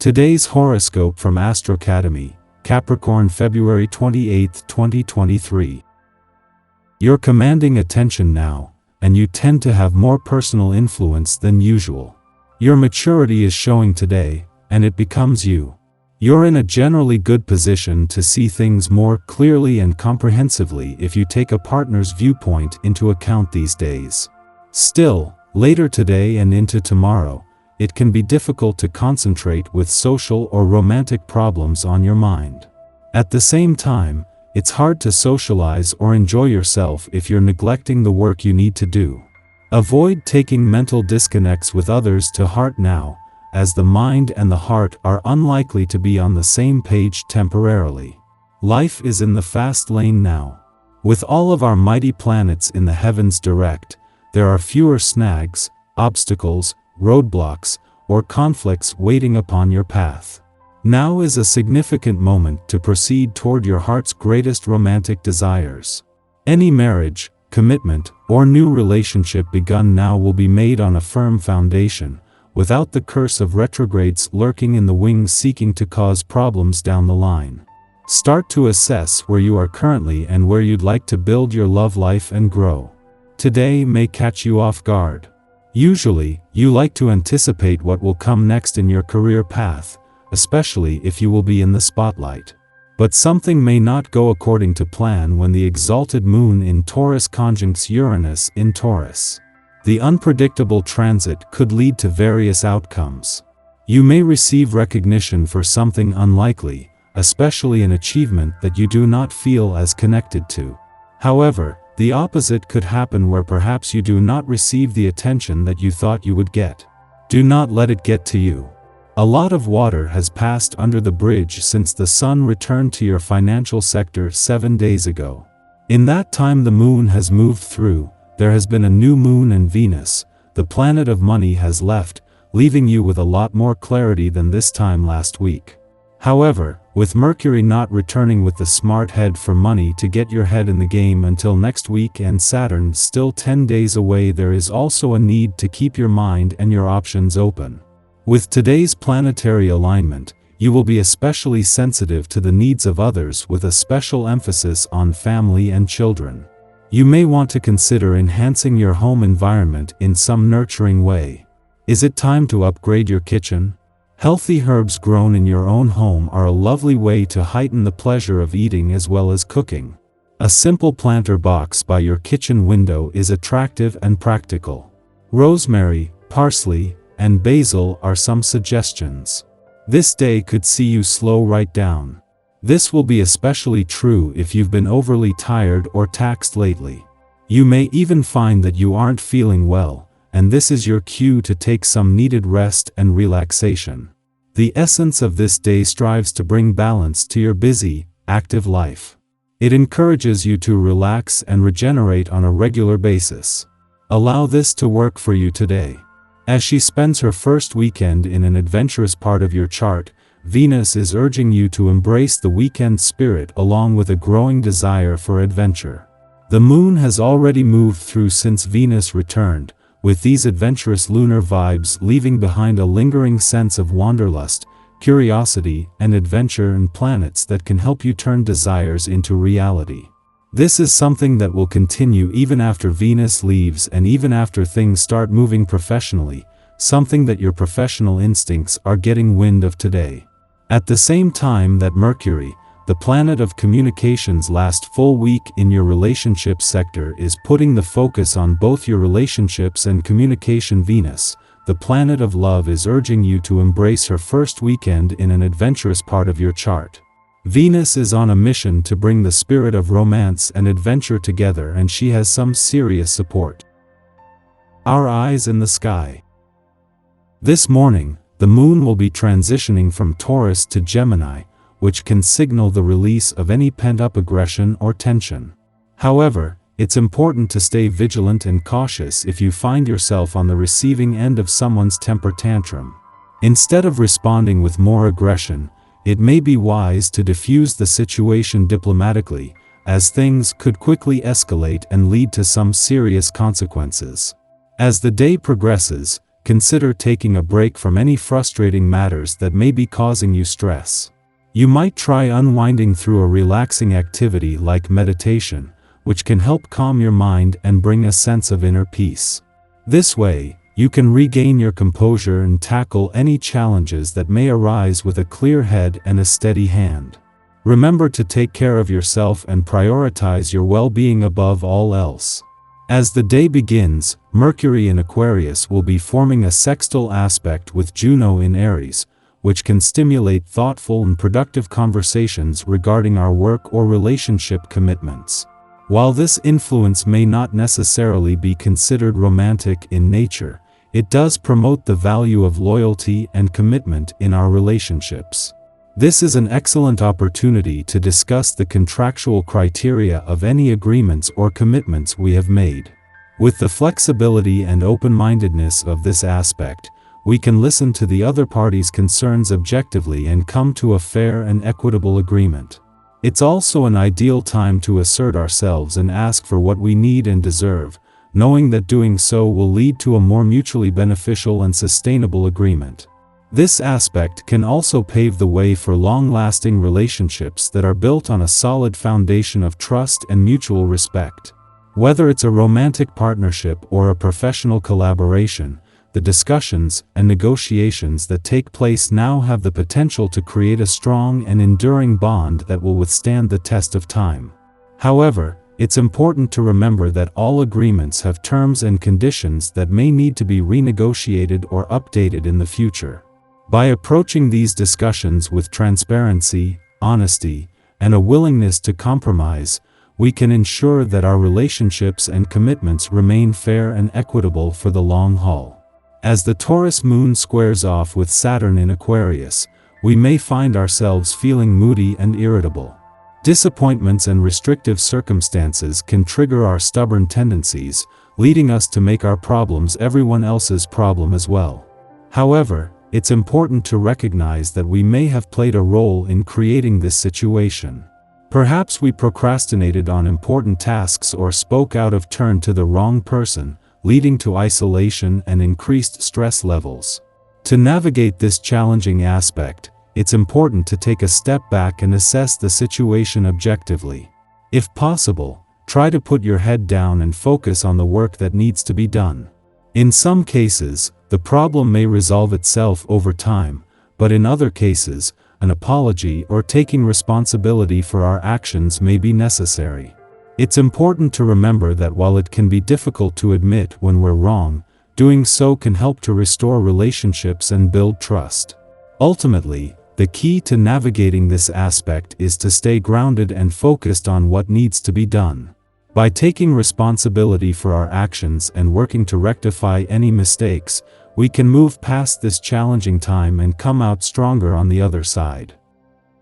Today's horoscope from Astrocademy, Capricorn February 28, 2023. You're commanding attention now, and you tend to have more personal influence than usual. Your maturity is showing today, and it becomes you. You're in a generally good position to see things more clearly and comprehensively if you take a partner's viewpoint into account these days. Still, later today and into tomorrow, it can be difficult to concentrate with social or romantic problems on your mind. At the same time, it's hard to socialize or enjoy yourself if you're neglecting the work you need to do. Avoid taking mental disconnects with others to heart now, as the mind and the heart are unlikely to be on the same page temporarily. Life is in the fast lane now. With all of our mighty planets in the heavens direct, there are fewer snags, obstacles, roadblocks, or conflicts waiting upon your path. Now is a significant moment to proceed toward your heart's greatest romantic desires. Any marriage, commitment, or new relationship begun now will be made on a firm foundation, without the curse of retrogrades lurking in the wings seeking to cause problems down the line. Start to assess where you are currently and where you'd like to build your love life and grow. Today may catch you off guard. Usually, you like to anticipate what will come next in your career path, especially if you will be in the spotlight. But something may not go according to plan when the exalted moon in Taurus conjuncts Uranus in Taurus. The unpredictable transit could lead to various outcomes. You may receive recognition for something unlikely, especially an achievement that you do not feel as connected to. However, the opposite could happen where perhaps you do not receive the attention that you thought you would get. Do not let it get to you. A lot of water has passed under the bridge since the sun returned to your financial sector 7 days ago. In that time the moon has moved through, there has been a new moon and Venus, the planet of money has left, leaving you with a lot more clarity than this time last week. However, with Mercury not returning with the smart head for money to get your head in the game until next week and Saturn still 10 days away, there is also a need to keep your mind and your options open. With today's planetary alignment, you will be especially sensitive to the needs of others with a special emphasis on family and children. You may want to consider enhancing your home environment in some nurturing way. Is it time to upgrade your kitchen? Healthy herbs grown in your own home are a lovely way to heighten the pleasure of eating as well as cooking. A simple planter box by your kitchen window is attractive and practical. Rosemary, parsley, and basil are some suggestions. This day could see you slow right down. This will be especially true if you've been overly tired or taxed lately. You may even find that you aren't feeling well, and this is your cue to take some needed rest and relaxation. The essence of this day strives to bring balance to your busy, active life. It encourages you to relax and regenerate on a regular basis. Allow this to work for you today. As she spends her first weekend in an adventurous part of your chart, Venus is urging you to embrace the weekend spirit along with a growing desire for adventure. The moon has already moved through since Venus returned, with these adventurous lunar vibes leaving behind a lingering sense of wanderlust, curiosity, and adventure in planets that can help you turn desires into reality. This is something that will continue even after Venus leaves and even after things start moving professionally, something that your professional instincts are getting wind of today. At the same time that Mercury, the planet of communications, last full week in your relationship sector is putting the focus on both your relationships and communication. Venus, the planet of love, is urging you to embrace her first weekend in an adventurous part of your chart. Venus is on a mission to bring the spirit of romance and adventure together, and she has some serious support. Our eyes in the sky. This morning, the moon will be transitioning from Taurus to Gemini, which can signal the release of any pent-up aggression or tension. However, it's important to stay vigilant and cautious if you find yourself on the receiving end of someone's temper tantrum. Instead of responding with more aggression, it may be wise to diffuse the situation diplomatically, as things could quickly escalate and lead to some serious consequences. As the day progresses, consider taking a break from any frustrating matters that may be causing you stress. You might try unwinding through a relaxing activity like meditation, which can help calm your mind and bring a sense of inner peace. This way, you can regain your composure and tackle any challenges that may arise with a clear head and a steady hand. Remember to take care of yourself and prioritize your well-being above all else. As the day begins, Mercury in Aquarius will be forming a sextile aspect with Juno in Aries, which can stimulate thoughtful and productive conversations regarding our work or relationship commitments. While this influence may not necessarily be considered romantic in nature, it does promote the value of loyalty and commitment in our relationships. This is an excellent opportunity to discuss the contractual criteria of any agreements or commitments we have made. With the flexibility and open-mindedness of this aspect, we can listen to the other party's concerns objectively and come to a fair and equitable agreement. It's also an ideal time to assert ourselves and ask for what we need and deserve, knowing that doing so will lead to a more mutually beneficial and sustainable agreement. This aspect can also pave the way for long-lasting relationships that are built on a solid foundation of trust and mutual respect. Whether it's a romantic partnership or a professional collaboration, the discussions and negotiations that take place now have the potential to create a strong and enduring bond that will withstand the test of time. However, it's important to remember that all agreements have terms and conditions that may need to be renegotiated or updated in the future. By approaching these discussions with transparency, honesty, and a willingness to compromise, we can ensure that our relationships and commitments remain fair and equitable for the long haul. As the Taurus moon squares off with Saturn in Aquarius, we may find ourselves feeling moody and irritable. Disappointments and restrictive circumstances can trigger our stubborn tendencies, leading us to make our problems everyone else's problem as well. However, it's important to recognize that we may have played a role in creating this situation. Perhaps we procrastinated on important tasks or spoke out of turn to the wrong person, leading to isolation and increased stress levels. To navigate this challenging aspect, it's important to take a step back and assess the situation objectively. If possible, try to put your head down and focus on the work that needs to be done. In some cases, the problem may resolve itself over time, but in other cases, an apology or taking responsibility for our actions may be necessary. It's important to remember that while it can be difficult to admit when we're wrong, doing so can help to restore relationships and build trust. Ultimately, the key to navigating this aspect is to stay grounded and focused on what needs to be done. By taking responsibility for our actions and working to rectify any mistakes, we can move past this challenging time and come out stronger on the other side.